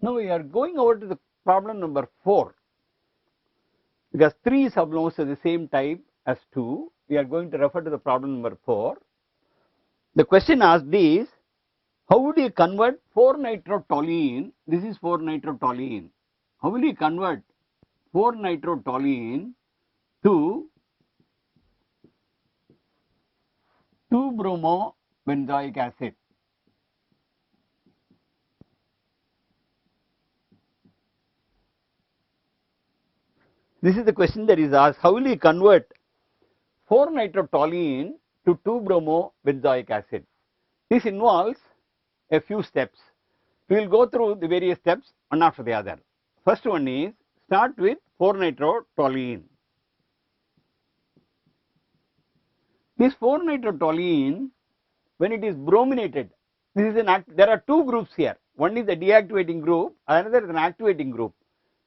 Now we are going over to the problem number 4. Because 3 belongs to the same type as 2, we are going to refer to the problem number 4. The question asked is, how would you convert 4-nitrotoluene? This is 4-nitrotoluene. How will you convert 4-nitrotoluene to 2-bromobenzoic acid? This is the question that is asked. How will you convert 4-nitrotoluene to 2-bromobenzoic acid? This involves a few steps. We will go through the various steps one after the other. First one is, start with 4-nitrotoluene. This 4-nitrotoluene, when it is brominated, this is there are two groups here. One is the deactivating group, another is an activating group.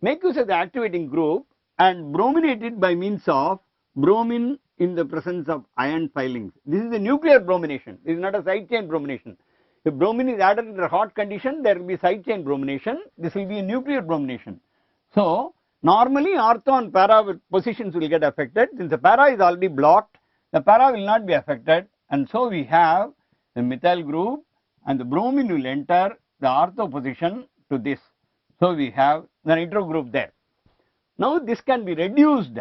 Make use of the activating group and brominate it by means of bromine in the presence of iron filings. This is a nuclear bromination. This is not a side chain bromination. If bromine is added in a hot condition, there will be side chain bromination. This will be a nuclear bromination. So normally ortho and para positions will get affected. Since the para is already blocked, the para will not be affected, and so we have the methyl group and the bromine will enter the ortho position to this. So we have the nitro group there. Now this can be reduced.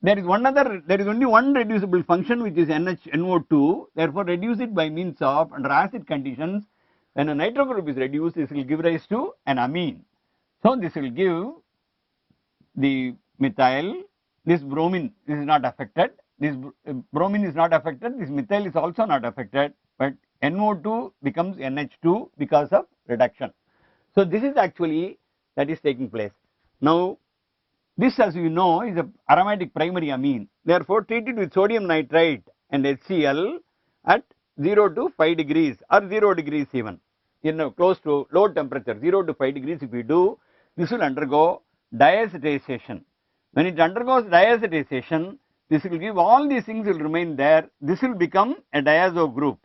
There is only one reducible function, which is NH-NO2. Therefore, reduce it by means of, under acid conditions, when a nitro group is reduced, this will give rise to an amine. So this will give the methyl. This bromine, this is not affected. This bromine is not affected. This methyl is also not affected. But NO2 becomes NH2 because of reduction. So this is actually that is taking place. Now this, as you know, is an aromatic primary amine. Therefore, treated with sodium nitrite and HCl at 0 to 5 degrees or 0 degrees even, close to low temperature, 0 to 5 degrees. If we do, this will undergo diazotization. When it undergoes diazotization, this will give all these things will remain there. This will become a diazo group.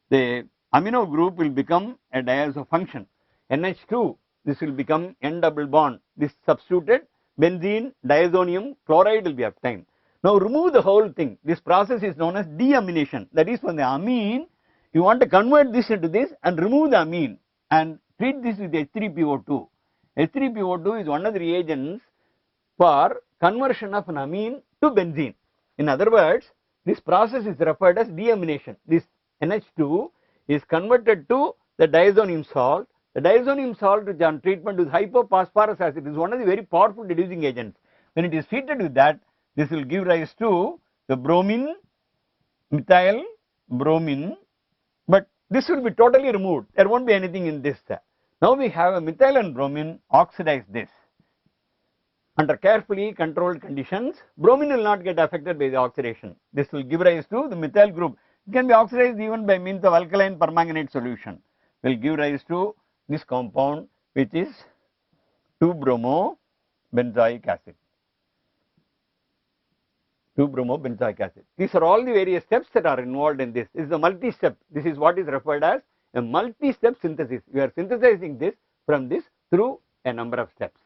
The amino group will become a diazo function. NH2, this will become N double bond. This substituted benzene, diazonium, chloride will be obtained. Now remove the whole thing. This process is known as deamination. That is, from the amine, you want to convert this into this and remove the amine and treat this with H3PO2. H3PO2 is one of the reagents for conversion of an amine to benzene. In other words, this process is referred as deamination. This NH2 is converted to the diazonium salt. The diazonium salt, which on treatment with hypophosphorus acid, is one of the very powerful reducing agents. When it is treated with that, this will give rise to the bromine, methyl, bromine, but this will be totally removed. There won't be anything in this. Now we have a methyl and bromine, oxidize this. Under carefully controlled conditions, bromine will not get affected by the oxidation. This will give rise to the methyl group. It can be oxidized even by means of alkaline permanganate solution. Will give rise to this compound, which is 2-bromobenzoic acid. 2-bromobenzoic acid. These are all the various steps that are involved in this. This is a multi-step. This is what is referred as a multi-step synthesis. We are synthesizing this from this through a number of steps.